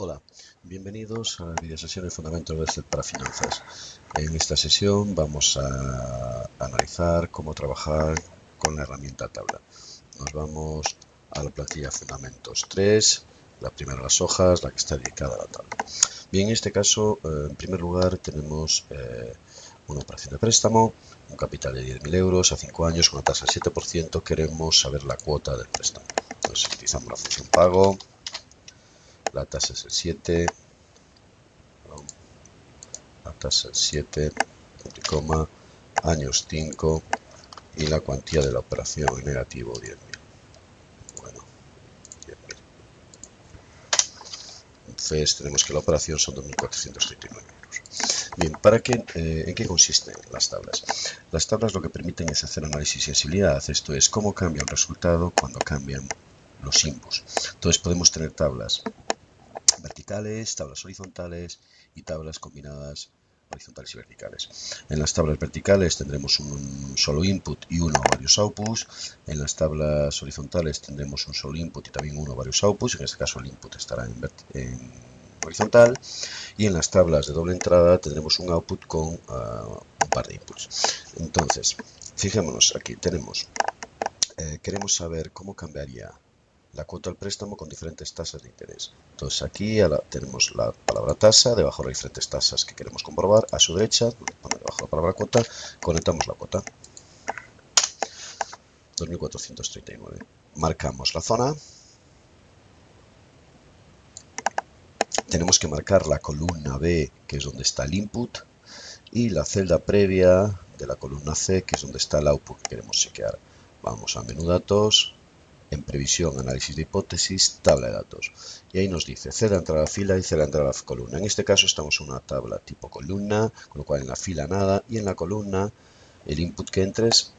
Hola, bienvenidos a la videosesión de Fundamentos de Excel para Finanzas. En esta sesión vamos a analizar cómo trabajar con la herramienta tabla. Nos vamos a la plantilla Fundamentos 3, la primera de las hojas, la que está dedicada a la tabla. Bien, en este caso, en primer lugar, tenemos una operación de préstamo, un capital de 10.000 euros a 5 años con una tasa del 7%. Queremos saber la cuota del préstamo. Entonces, utilizamos la función pago. La tasa es el 7, la tasa es 7, punto y años 5 y la cuantía de la operación en negativo 10.000. Bueno, 10.000. Entonces tenemos que la operación son 2.439 euros. Bien, ¿en qué consisten las tablas? Las tablas lo que permiten es hacer análisis de sensibilidad, esto es cómo cambia el resultado cuando cambian los inputs. Entonces podemos tener tablas verticales, tablas horizontales y tablas combinadas horizontales y verticales. En las tablas verticales tendremos un solo input y uno o varios outputs. En las tablas horizontales tendremos un solo input y también uno o varios outputs. En este caso el input estará en horizontal. Y en las tablas de doble entrada tendremos un output con un par de inputs. Entonces, fijémonos, aquí tenemos, queremos saber cómo cambiaría la cuota del préstamo con diferentes tasas de interés. Entonces aquí tenemos la palabra tasa, debajo las diferentes tasas que queremos comprobar. A su derecha, debajo de la palabra cuota, conectamos la cuota. 2.439. Marcamos la zona. Tenemos que marcar la columna B, que es donde está el input, y la celda previa de la columna C, que es donde está el output que queremos chequear. Vamos a menú datos, en previsión, análisis de hipótesis, tabla de datos. Y ahí nos dice celda entrada a la fila y celda entrada a la columna. En este caso estamos en una tabla tipo columna, con lo cual en la fila nada y en la columna el input que entre es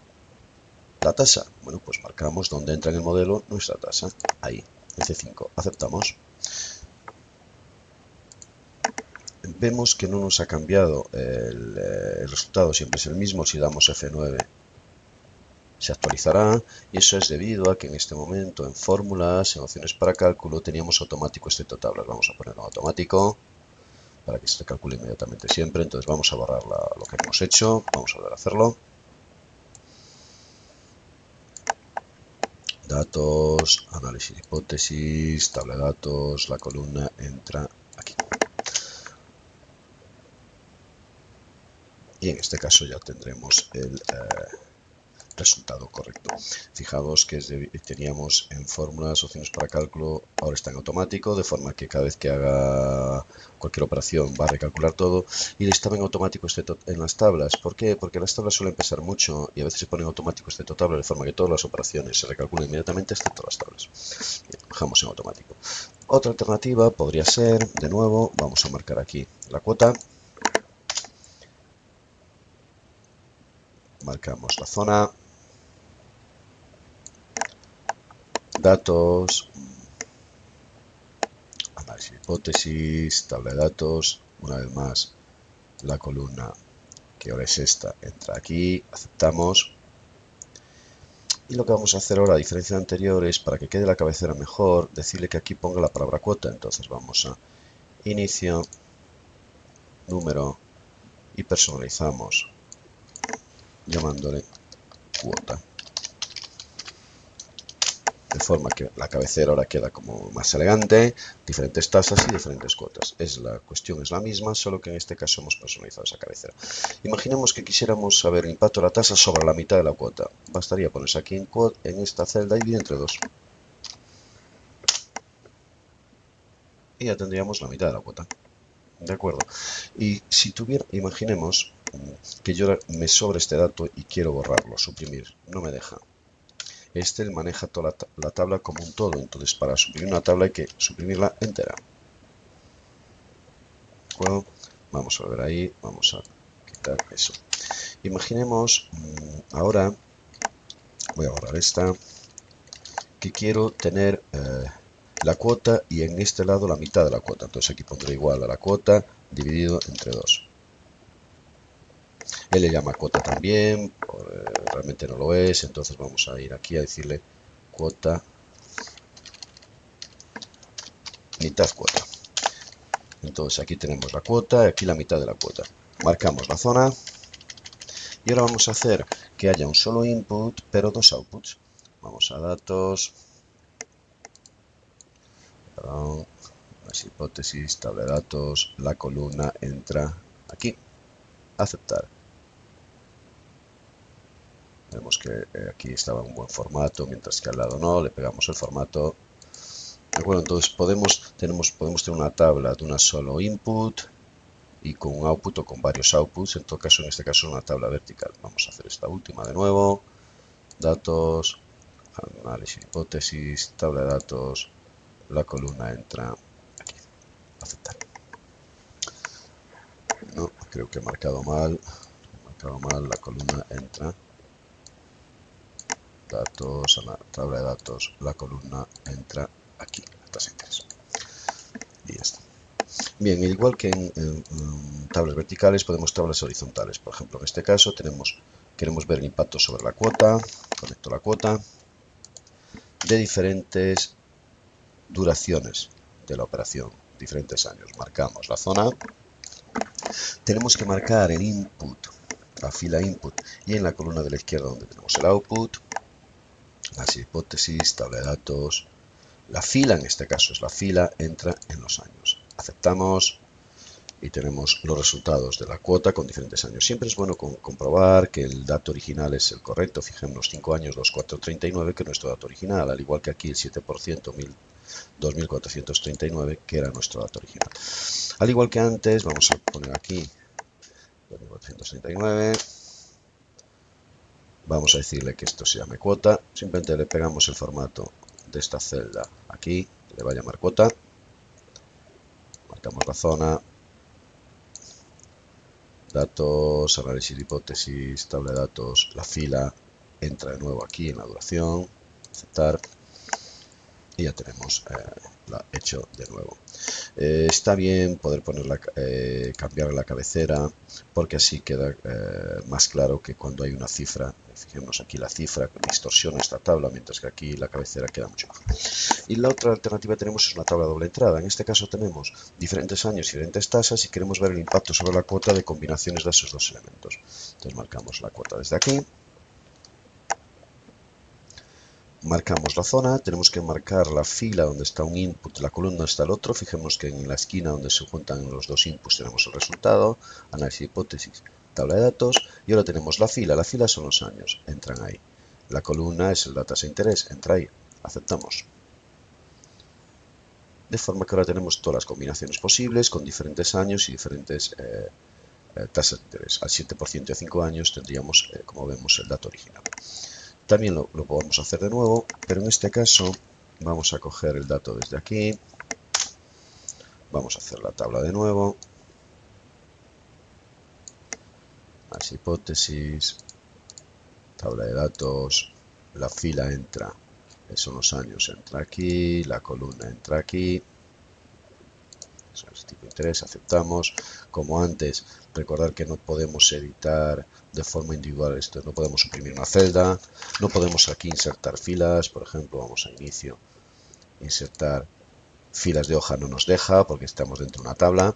la tasa. Bueno, pues marcamos donde entra en el modelo nuestra tasa. Ahí, en C5. Aceptamos. Vemos que no nos ha cambiado el resultado, siempre es el mismo. Si damos F9 se actualizará, y eso es debido a que en este momento en fórmulas, en opciones para cálculo, teníamos automático excepto tablas. Vamos a ponerlo automático para que se calcule inmediatamente siempre. Entonces vamos a borrar lo que hemos hecho, vamos a volver a hacerlo. Datos, análisis de hipótesis, tabla de datos, la columna entra aquí. Y en este caso ya tendremos el resultado correcto. Fijaos que teníamos en fórmulas, opciones para cálculo, ahora está en automático, de forma que cada vez que haga cualquier operación va a recalcular todo, y estaba en automático excepto en las tablas. ¿Por qué? Porque las tablas suelen pesar mucho y a veces se pone en automático excepto tablas, de forma que todas las operaciones se recalculan inmediatamente excepto las tablas. Bien, dejamos en automático. Otra alternativa podría ser, de nuevo, vamos a marcar aquí la cuota, marcamos la zona, datos, análisis de hipótesis, tabla de datos, una vez más la columna que ahora es esta entra aquí, aceptamos. Y lo que vamos a hacer ahora, a diferencia de anterior, es para que quede la cabecera mejor, decirle que aquí ponga la palabra cuota. Entonces vamos a inicio, número y personalizamos llamándole cuota. De forma que la cabecera ahora queda como más elegante, diferentes tasas y diferentes cuotas. La cuestión es la misma, solo que en este caso hemos personalizado esa cabecera. Imaginemos que quisiéramos saber el impacto de la tasa sobre la mitad de la cuota. Bastaría ponerse aquí en esta celda y dividir entre 2. Y ya tendríamos la mitad de la cuota. ¿De acuerdo? Y si imaginemos que yo me sobra este dato y quiero borrarlo, suprimir, no me deja. Maneja toda la tabla como un todo, entonces para suprimir una tabla hay que suprimirla entera. ¿De acuerdo? Vamos a ver ahí, vamos a quitar eso. Imaginemos, ahora voy a borrar esta, que quiero tener la cuota y en este lado la mitad de la cuota. Entonces aquí pondré igual a la cuota dividido entre 2. Él le llama cuota también, realmente no lo es, entonces vamos a ir aquí a decirle cuota, mitad cuota. Entonces aquí tenemos la cuota y aquí la mitad de la cuota. Marcamos la zona y ahora vamos a hacer que haya un solo input pero dos outputs. Vamos a datos, perdón, las hipótesis, tabla de datos, la columna entra aquí, aceptar. Vemos que aquí estaba en un buen formato, mientras que al lado no, le pegamos el formato. De acuerdo, entonces podemos tener una tabla de una solo input y con un output o con varios outputs. En todo caso, en este caso, una tabla vertical. Vamos a hacer esta última de nuevo. Datos, análisis, hipótesis, tabla de datos, la columna entra aquí. Aceptar. No, creo que he marcado mal. La columna entra. Datos, a la tabla de datos, la columna entra aquí. Tasas de interés. Y ya está. Bien, igual que en tablas verticales, podemos tablas horizontales. Por ejemplo, en este caso queremos ver el impacto sobre la cuota. Conecto la cuota de diferentes duraciones de la operación, diferentes años. Marcamos la zona. Tenemos que marcar el input, la fila input, y en la columna de la izquierda donde tenemos el output, las hipótesis, tabla de datos. La fila, en este caso es la fila, entra en los años. Aceptamos. Y tenemos los resultados de la cuota con diferentes años. Siempre es bueno comprobar que el dato original es el correcto. Fijémonos 5 años, 2.439, que es nuestro dato original, al igual que aquí el 7%, 2.439, que era nuestro dato original. Al igual que antes, vamos a poner aquí 2.439. Vamos a decirle que esto se llame cuota. Simplemente le pegamos el formato de esta celda aquí, le va a llamar cuota. Marcamos la zona. Datos, análisis de hipótesis, tabla de datos, la fila entra de nuevo aquí en la duración, aceptar y ya tenemos hecho de nuevo. Está bien poder cambiar la cabecera porque así queda más claro que cuando hay una cifra, fijémonos aquí la cifra distorsiona esta tabla, mientras que aquí la cabecera queda mucho mejor. Y la otra alternativa que tenemos es una tabla doble entrada. En este caso tenemos diferentes años y diferentes tasas y queremos ver el impacto sobre la cuota de combinaciones de esos dos elementos. Entonces marcamos la cuota desde aquí. Marcamos la zona, tenemos que marcar la fila donde está un input, la columna donde está el otro. Fijemos que en la esquina donde se juntan los dos inputs tenemos el resultado, análisis de hipótesis, tabla de datos. Y ahora tenemos la fila son los años, entran ahí. La columna es el tasa de interés, entra ahí, aceptamos. De forma que ahora tenemos todas las combinaciones posibles con diferentes años y diferentes tasas de interés. Al 7% y a 5 años tendríamos, como vemos, el dato original. También lo podemos hacer de nuevo, pero en este caso vamos a coger el dato desde aquí. Vamos a hacer la tabla de nuevo. Las hipótesis, tabla de datos, la fila entra, son los años, entra aquí, la columna entra aquí. Tipo de interés, aceptamos. Como antes, recordar que no podemos editar de forma individual esto, no podemos suprimir una celda, no podemos aquí insertar filas, por ejemplo, vamos a inicio, insertar filas de hoja no nos deja porque estamos dentro de una tabla.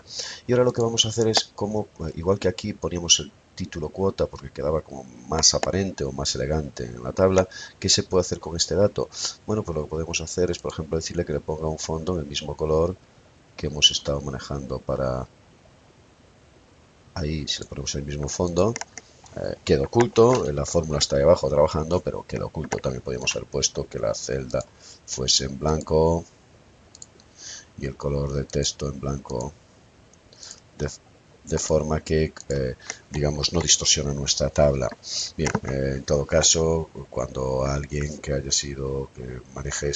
Y ahora lo que vamos a hacer es como, igual que aquí poníamos el título cuota porque quedaba como más aparente o más elegante en la tabla, ¿qué se puede hacer con este dato? Bueno, pues lo que podemos hacer es, por ejemplo, decirle que le ponga un fondo en el mismo color que hemos estado manejando para ahí. Si le ponemos el mismo fondo, queda oculto, la fórmula está ahí abajo trabajando, pero queda oculto. También podríamos haber puesto que la celda fuese en blanco y el color de texto en blanco, de forma que digamos no distorsiona nuestra tabla. Bien, en todo caso, cuando alguien que maneje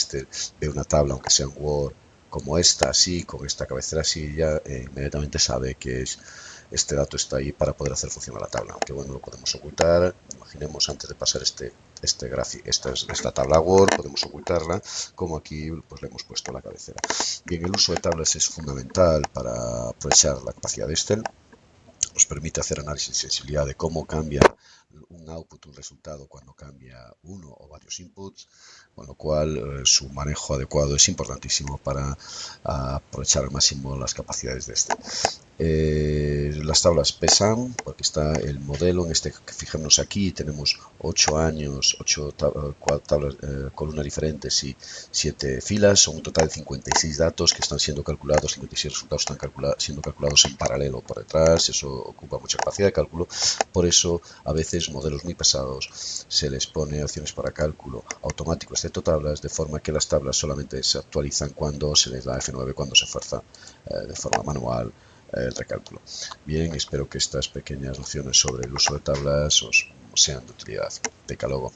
ve una tabla, aunque sea en Word, como esta, así, con esta cabecera así, ya inmediatamente sabe que este dato está ahí para poder hacer funcionar la tabla. Aunque bueno, lo podemos ocultar. Imaginemos antes de pasar esta tabla Word, podemos ocultarla, como aquí pues le hemos puesto la cabecera. Bien, el uso de tablas es fundamental para aprovechar la capacidad de Excel. Nos permite hacer análisis de sensibilidad de cómo cambia un output, un resultado, cuando cambia uno o varios inputs, con lo cual su manejo adecuado es importantísimo para aprovechar al máximo las capacidades de este. Las tablas pesan porque está el modelo, fijémonos aquí, tenemos 8 años, 8 tablas, columnas diferentes y 7 filas, son un total de 56 datos que están siendo calculados, 56 resultados están siendo calculados en paralelo por detrás. Eso ocupa mucha capacidad de cálculo, por eso a veces modelos muy pesados se les pone opciones para cálculo automático excepto tablas, de forma que las tablas solamente se actualizan cuando se les da F9, cuando se fuerza de forma manual el recálculo. Bien, espero que estas pequeñas nociones sobre el uso de tablas os sean de utilidad. Hasta luego.